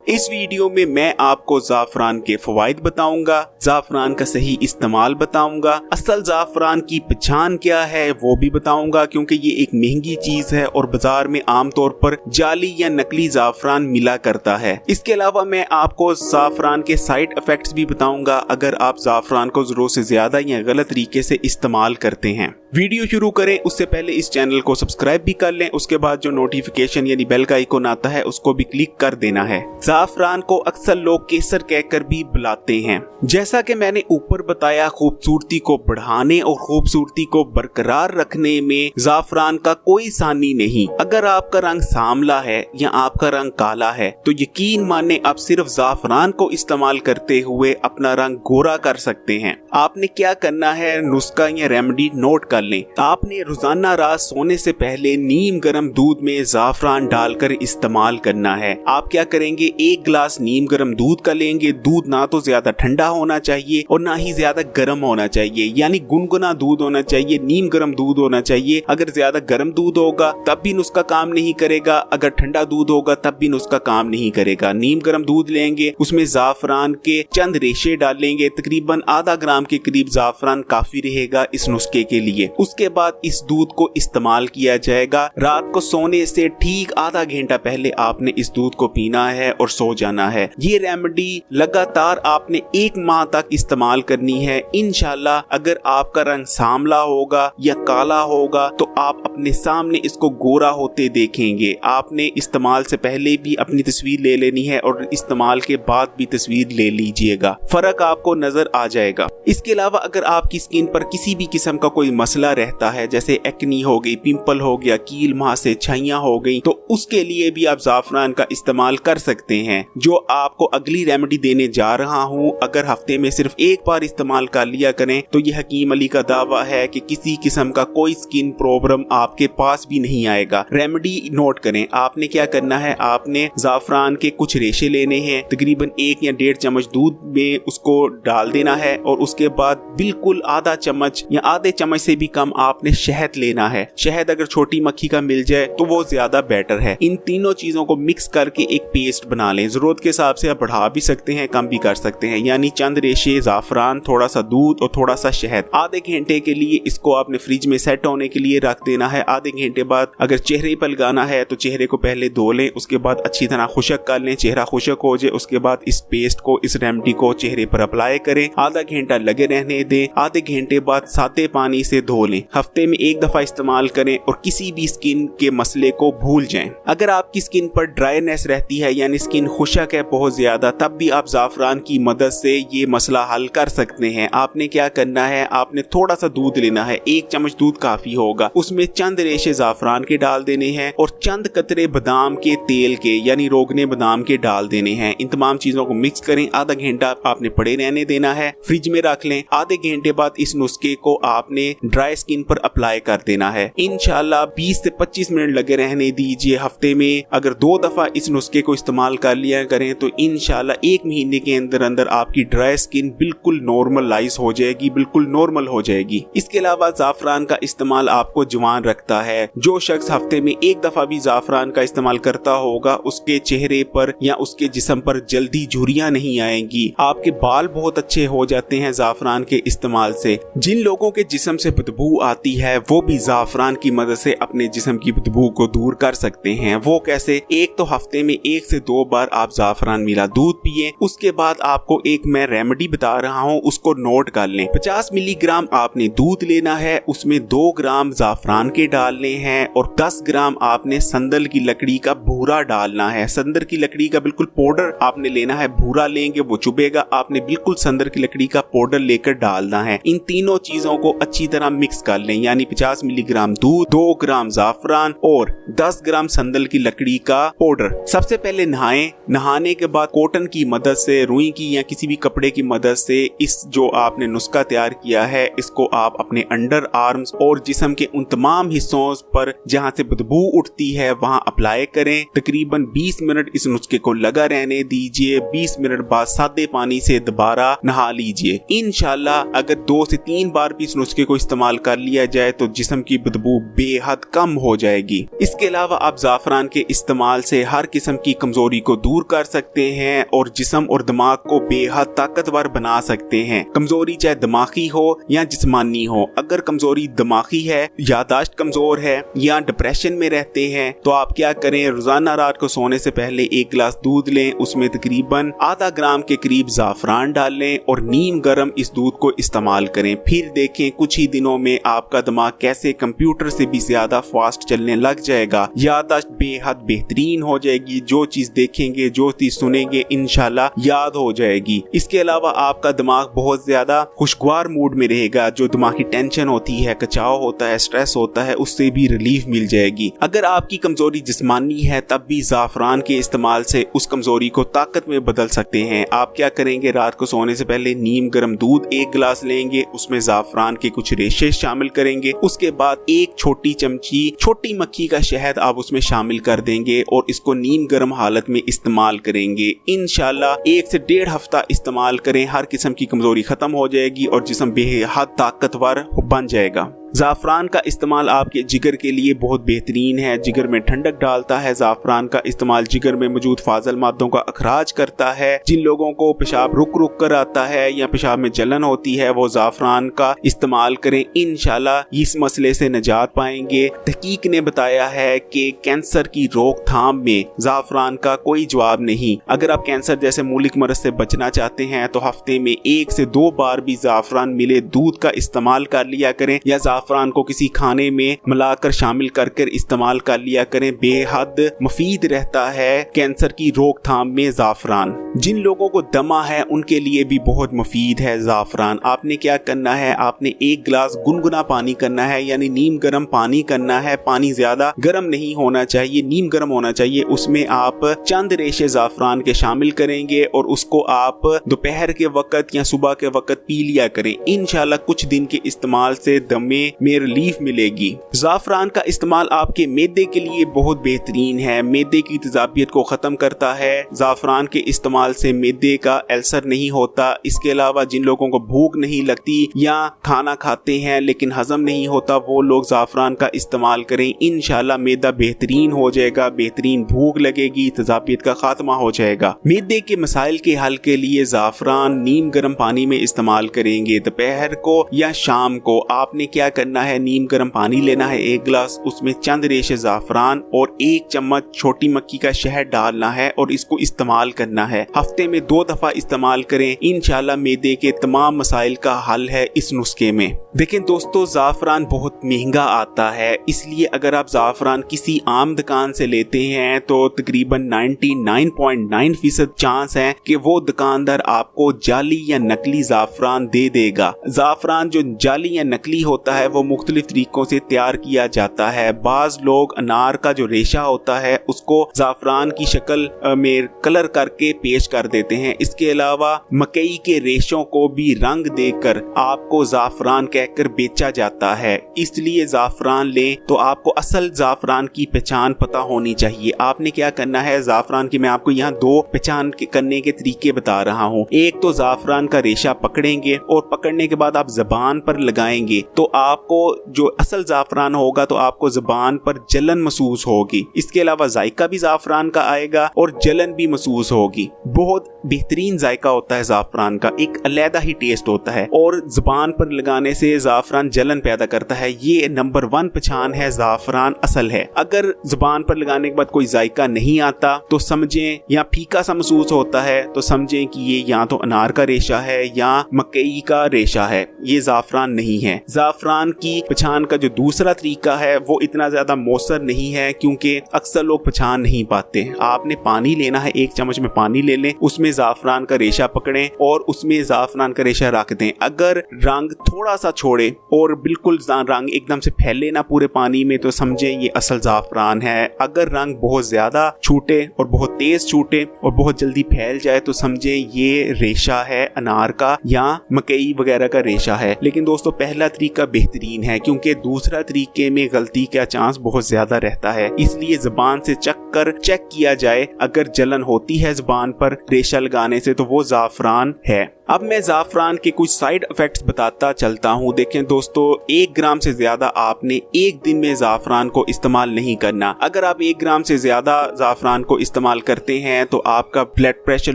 इस वीडियो में मैं आपको ज़ाफ़रान के फ़वाइद बताऊंगा, ज़ाफ़रान का सही इस्तेमाल बताऊंगा, असल ज़ाफ़रान की पहचान क्या है वो भी बताऊंगा, क्योंकि ये एक महंगी चीज है और बाजार में आमतौर पर जाली या नकली ज़ाफ़रान मिला करता है। इसके अलावा मैं आपको ज़ाफ़रान के साइड इफेक्ट्स भी बताऊंगा अगर आप ज़ाफ़रान को ज़रूरत से ज्यादा या गलत तरीके से इस्तेमाल करते हैं। वीडियो शुरू करें उससे पहले इस चैनल को सब्सक्राइब भी कर लें, उसके बाद जो नोटिफिकेशन यानी बेल का आइकॉन आता है उसको भी क्लिक कर देना है। ज़ाफ़रान को अक्सर लोग केसर कहकर भी बुलाते हैं। जैसा कि मैंने ऊपर बताया, खूबसूरती को बढ़ाने और खूबसूरती को बरकरार रखने में ज़ाफ़रान का कोई सानी नहीं। अगर आपका रंग सांवला है या आपका रंग काला है तो यकीन माने आप सिर्फ ज़ाफ़रान को इस्तेमाल करते हुए अपना रंग गोरा कर सकते हैं। आपने क्या करना है, नुस्खा या रेमेडी नोट कर लें। आपने रोजाना रात सोने से पहले नीम गर्म दूध में ज़ाफ़रान डालकर इस्तेमाल करना है। आप क्या करेंगे, एक गिलास नीम गर्म दूध का लेंगे। दूध ना तो ज्यादा ठंडा होना चाहिए और ना ही ज्यादा गर्म होना चाहिए, यानी गुनगुना दूध होना चाहिए, नीम गर्म दूध होना चाहिए। अगर ज्यादा गर्म दूध होगा तब भी नुस्खा काम नहीं करेगा, अगर ठंडा दूध होगा तब भी नुस्खा काम नहीं करेगा। नीम गर्म दूध लेंगे, उसमें ज़ाफ़रान के चंद रेशे डालेंगे, तकरीबन आधा ग्राम के करीब ज़ाफ़रान काफी रहेगा इस नुस्खे के लिए। उसके बाद इस दूध को इस्तेमाल किया जाएगा। रात को सोने से ठीक आधा घंटा पहले आपने इस दूध को पीना है और सो जाना है। ये रेमेडी लगातार आपने 1 माह तक इस्तेमाल करनी है। इंशाल्लाह अगर आपका रंग सांवला होगा या काला होगा तो आप अपने सामने इसको गोरा होते देखेंगे। आपने इस्तेमाल से पहले भी अपनी तस्वीर ले लेनी है और इस्तेमाल के बाद भी तस्वीर ले लीजिएगा, फर्क आपको नजर आ जाएगा। इसके अलावा अगर आपकी स्किन पर किसी भी किस्म का कोई मसला रहता है, जैसे एक्नी हो गई, पिंपल हो गया, कील मुहासे, छाइयां हो गई, तो उसके लिए भी आप ज़ाफ़रान का इस्तेमाल कर सकते हैं। जो आपको अगली रेमेडी देने जा रहा हूं, अगर हफ्ते में सिर्फ 1 बार इस्तेमाल कर लिया करें तो यह हकीम अली का दावा है कि किसी किस्म का कोई स्किन प्रॉब्लम आपके पास भी नहीं आएगा। रेमेडी नोट करें। आपने क्या करना है, आपने ज़ाफ़रान के कुछ रेशे लेने हैं, तकरीबन 1 या 1.5 चम्मच दूध में उसको डाल देना है और उसके बाद बिल्कुल आधा चम्मच या आधे चम्मच से भी कम आपने शहद लेना है। शहद अगर छोटी मक्खी का मिल जाए तो वो ज्यादा बेटर है। इन तीनों चीजों को मिक्स करके एक पेस्ट बना लें। जरूरत के हिसाब से आप बढ़ा भी सकते हैं, कम भी कर सकते हैं, यानी चंद रेशे ज़ाफ़रान, थोड़ा सा दूध और थोड़ा सा शहद। आधे घंटे के लिए इसको आपने फ्रिज में सेट होने के लिए रख देना है। आधे घंटे बाद अगर चेहरे पर लगाना है तो चेहरे को पहले धो लें, उसके बाद अच्छी तरह खुशक कर लें। चेहरा खुशक हो जाए उसके बाद इस पेस्ट को, इस रेमेडी को चेहरे पर अप्लाई करें। आधा घंटा लगे रहने दें। आधे घंटे बाद सादे पानी से धो लें। हफ्ते में 1 दफा इस्तेमाल करें और किसी भी स्किन के मसले को भूल जाएं। अगर आपकी स्किन पर ड्राईनेस रहती है यानी स्किन खुशक है बहुत ज्यादा, तब भी आप ज़ाफ़रान की मदद से ये मसला हल कर सकते हैं। आपने क्या करना है, आपने थोड़ा सा दूध लेना है, 1 चम्मच दूध काफी होगा, उसमें चंद रेशे ज़ाफ़रान के डाल देने हैं और चंद कतरे बादाम के तेल के यानी रोगने बादाम के डाल देने हैं। इन तमाम चीजों को मिक्स करें। आधा घंटा आपने पड़े रहने देना है, फ्रिज में रख लें। आधे घंटे बाद इस नुस्खे को आपने ड्राई स्किन पर अप्लाई कर देना है। इंशाल्लाह 20 से 25 मिनट लगे रहने दीजिए। हफ्ते में अगर 2 दफा इस नुस्खे को इस्तेमाल कर लिया करें तो इंशाल्लाह 1 महीने के अंदर अंदर आपकी ड्राई स्किन बिल्कुल नॉर्मलाइज हो जाएगी, बिल्कुल नॉर्मल हो जाएगी। इसके अलावा ज़ाफ़रान का इस्तेमाल आपको जवान रखता है। जो शख्स हफ्ते में 1 दफा भी ज़ाफ़रान का इस्तेमाल करता होगा उसके चेहरे पर या उसके जिस्म पर जल्दी झुर्रियां नहीं आएंगी। आपके बाल बहुत अच्छे हो जाते हैं ज़ाफ़रान के इस्तेमाल से। जिन लोगों के जिस्म से बदबू आती है वो भी ज़ाफ़रान की मदद से अपने जिस्म की बदबू को दूर कर सकते हैं। वो कैसे, एक तो हफ्ते में 1 से 2 बार आप ज़ाफ़रान मिला दूध पिए। उसके बाद आपको एक मैं रेमेडी बता रहा हूँ, उसको नोट कर लें। 50 मिलीग्राम आपने दूध लेना है, उसमें 2 ग्राम ज़ाफ़रान के डालने हैं और 10 ग्राम आपने संदल की लकड़ी का भूरा डालना है। संदल की लकड़ी का बिल्कुल पाउडर आपने लेना है, भूरा लेंगे वो चुभेगा। आपने बिल्कुल संदल की लकड़ी का पाउडर लेकर डालना है। इन तीनों चीजों को अच्छी तरह मिक्स कर लें, यानी 50 मिलीग्राम दूध, 2 ग्राम ज़ाफ़रान और 10 ग्राम संदल की लकड़ी का पाउडर। सबसे पहले नहाएं। नहाने के बाद कॉटन की मदद से, रुई की या किसी भी कपड़े की मदद से इस जो आपने नुस्खा तैयार किया है इसको आप अपने अंडर आर्म्स और जिस्म के उन तमाम हिस्सों पर जहां से बदबू उठती है वहां अप्लाई करें। तकरीबन 20 मिनट इस नुस्खे को लगा रहने दीजिए। 20 मिनट बाद सादे पानी से दोबारा नहा लीजिए। इंशाल्लाह अगर 2 से 3 बार भी इस नुस्खे को इस्तेमाल इस्तेमाल कर लिया जाए तो जिस्म की बदबू बेहद कम हो जाएगी। इसके अलावा आप ज़ाफ़रान के इस्तेमाल से हर किस्म की कमजोरी को दूर कर सकते हैं और जिस्म और दिमाग को बेहद ताकतवर बना सकते हैं। कमजोरी चाहे दिमागी हो या जिस्मानी हो, अगर कमजोरी दिमागी है, यादाश्त कमजोर है या डिप्रेशन में रहते हैं तो आप क्या करें, रोजाना रात को सोने से पहले 1 गिलास दूध लें, उसमें तकरीबन आधा ग्राम के करीब ज़ाफ़रान डाल लें और नीम गर्म इस दूध को इस्तेमाल करें। फिर देखें कुछ ही दिनों में आपका दिमाग कैसे कंप्यूटर से भी ज्यादा फास्ट चलने लग जाएगा, यादाश्त बेहद बेहतरीन हो जाएगी, जो चीज देखेंगे जो चीज सुनेंगे इंशाल्लाह याद हो जाएगी। इसके अलावा आपका दिमाग बहुत ज्यादा खुशगवार मूड में रहेगा, जो दिमागी टेंशन होती है, कचाव होता है, स्ट्रेस होता है, उससे भी रिलीफ मिल जाएगी। अगर आपकी कमजोरी जिस्मानी है तब भी ज़ाफ़रान के इस्तेमाल से उस कमजोरी को ताकत में बदल सकते हैं। आप क्या करेंगे, रात को सोने से पहले नीम गर्म दूध 1 गिलास लेंगे, उसमें ज़ाफ़रान के कुछ रेशे शामिल करेंगे, उसके बाद 1 छोटी चमची छोटी मक्खी का शहद आप उसमें शामिल कर देंगे और इसको नीम गर्म हालत में इस्तेमाल करेंगे। इंशाल्लाह 1 से 1.5 हफ्ता इस्तेमाल करें, हर किस्म की कमजोरी खत्म हो जाएगी और जिस्म बेहद ताकतवर बन जाएगा। ज़ाफ़रान का इस्तेमाल आपके जिगर के लिए बहुत बेहतरीन है, जिगर में ठंडक डालता है। ज़ाफ़रान का इस्तेमाल जिगर में मौजूद फाजल मादों का अखराज करता है। जिन लोगों को पेशाब रुक रुक कर आता है या पेशाब में जलन होती है वो ज़ाफ़रान का इस्तेमाल करें, इंशाल्लाह इस मसले से निजात पाएंगे। तहकीक ने बताया है कि कैंसर की रोकथाम में ज़ाफ़रान का कोई जवाब नहीं। अगर आप कैंसर जैसे मूलिक मरज से बचना चाहते हैं तो हफ्ते में 1 से 2 बार भी ज़ाफ़रान मिले दूध का इस्तेमाल कर लिया करें या ज़ाफ़रान को किसी खाने में मिलाकर शामिल कर इस्तेमाल कर लिया करें। बेहद मुफीद रहता है कैंसर की रोकथाम में ज़ाफ़रान। जिन लोगों को दमा है उनके लिए भी बहुत मुफीद है ज़ाफ़रान। आपने क्या करना है, आपने 1 गिलास गुनगुना पानी करना है, यानी नीम गर्म पानी करना है। पानी ज्यादा गर्म नहीं होना चाहिए, नीम गर्म होना चाहिए। उसमें आप चंद रेशे ज़ाफ़रान के शामिल करेंगे और उसको आप दोपहर के वक्त या सुबह के वक्त पी लिया करें। इंशाल्लाह कुछ दिन के इस्तेमाल से दमे में रिलीफ मिलेगी। ज़ाफ़रान का इस्तेमाल आपके मैदे के लिए बहुत बेहतरीन है, मैदे की तेज़ाबियत को ख़त्म करता है। ज़ाफ़रान के इस्तेमाल से मैदे का अल्सर नहीं होता। इसके अलावा जिन लोगों को भूख नहीं लगती या खाना खाते हैं लेकिन हजम नहीं होता, वो लोग ज़ाफ़रान का इस्तेमाल करें, इंशाल्लाह मैदा बेहतरीन हो जाएगा, बेहतरीन भूख लगेगी, तेज़ाबियत का खात्मा हो जाएगा। मैदे के मसाइल के हल के लिए ज़ाफ़रान नीम गर्म पानी में इस्तेमाल करेंगे। दोपहर को या शाम को आपने क्या करना है, नीम गर्म पानी लेना है 1 गिलास, उसमें चंद रेशे ज़ाफ़रान और 1 चम्मच छोटी मक्खी का शहद डालना है और इसको इस्तेमाल करना है। हफ्ते में 2 दफा इस्तेमाल करें, इंशाल्लाह मैदे के तमाम मसाइल का हल है इस नुस्खे में। देखें दोस्तों, ज़ाफ़रान बहुत महंगा आता है, इसलिए अगर आप ज़ाफ़रान किसी आम दुकान से लेते हैं तो तकरीबन 99.9% चांस है कि वो दुकानदार आपको जाली या नकली ज़ाफ़रान दे देगा। ज़ाफ़रान जो जाली या नकली होता है वो मुख्तलिफ तरीकों से तैयार किया जाता है। बाज लोग अनार का जो रेशा होता है उसको ज़ाफ़रान की शक्ल में कलर करके पेश कर देते हैं। इसके अलावा मकई के रेशों को भी रंग देकर आपको ज़ाफ़रान कहकर बेचा जाता है। इसलिए ज़ाफ़रान लें तो आपको असल ज़ाफ़रान की पहचान पता होनी चाहिए। आपने क्या करना है, ज़ाफ़रान की मैं आपको यहाँ 2 पहचान करने के तरीके बता रहा हूँ। एक तो ज़ाफ़रान का रेशा पकड़ेंगे और पकड़ने के बाद आप ज़बान पर लगाएंगे तो आपको जो असल ज़ाफ़रान होगा तो आपको ज़बान पर जलन महसूस होगी। इसके अलावा जायका भी ज़ाफ़रान का आएगा और जलन भी महसूस होगी। बहुत बेहतरीन जायका होता है ज़ाफ़रान का, एक अलग ही टेस्ट होता है और ज़बान पर लगाने से ज़ाफ़रान जलन पैदा करता है। ये नंबर 1 पहचान है, ज़ाफ़रान असल है। अगर ज़बान पर लगाने के बाद कोई जायका नहीं आता तो समझें, या फीका सा महसूस होता है तो समझें कि ये या तो अनार का रेशा है या मकई का रेशा है, ये ज़ाफ़रान नहीं है। ज़ाफ़रान की पहचान का जो दूसरा तरीका है वो इतना ज्यादा मौसर नहीं है क्योंकि अक्सर लोग पहचान नहीं पाते। आपने पानी लेना है, 1 चम्मच में पानी ले लें, उसमें ज़ाफ़रान का रेशा पकड़ें और उसमें ज़ाफ़रान का रेशा रख दें। अगर रंग थोड़ा सा छोड़े और बिल्कुल रंग एकदम से फैले ना पूरे पानी में तो समझें ये असल ज़ाफ़रान है। अगर रंग बहुत ज्यादा छूटे और बहुत तेज छूटे और बहुत जल्दी फैल जाए तो समझें ये रेशा है अनार का या मकई वगैरह का रेशा है। लेकिन दोस्तों पहला तरीका बेहतरीन है क्योंकि दूसरा तरीके में गलती का चांस बहुत ज्यादा रहता है। इसलिए ज़बान से चेक किया जाए, अगर जलन होती है ज़बान पर रेशा लगाने से, तो वो ज़ाफ़रान है। अब मैं ज़ाफ़रान के कुछ साइड इफ़ेक्ट्स बताता चलता हूँ। देखें दोस्तों, 1 ग्राम से ज़्यादा आपने एक दिन में ज़ाफ़रान को इस्तेमाल नहीं करना। अगर आप 1 ग्राम से ज़्यादा ज़ाफ़रान को इस्तेमाल करते हैं तो आपका ब्लड प्रेशर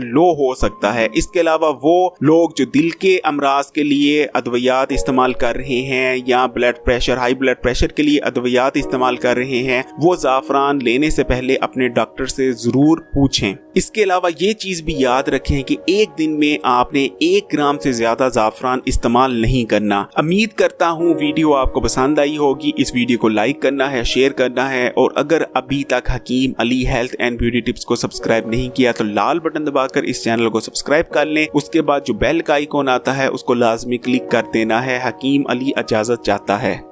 लो हो सकता है। इसके अलावा वो लोग जो दिल के अमराज के लिए अद्वियात इस्तेमाल कर रहे हैं या हाई ब्लड प्रेशर के लिए अद्वियात इस्तेमाल कर रहे हैं, वो ज़ाफ़रान लेने से पहले अपने डॉक्टर से ज़रूर पूछें। इसके अलावा ये चीज़ भी याद रखें कि एक दिन में आपने 1 ग्राम से ज्यादा ज़ाफ़रान इस्तेमाल नहीं करना। उम्मीद करता हूँ वीडियो आपको पसंद आई होगी। इस वीडियो को लाइक करना है, शेयर करना है, और अगर अभी तक Hakim Ali health and beauty tips को सब्सक्राइब नहीं किया तो लाल बटन दबाकर इस चैनल को सब्सक्राइब कर लें। उसके बाद जो बेल का आइकॉन आता है उसको लाजमी क्लिक कर देना है। हकीम अली इजाजत चाहता है।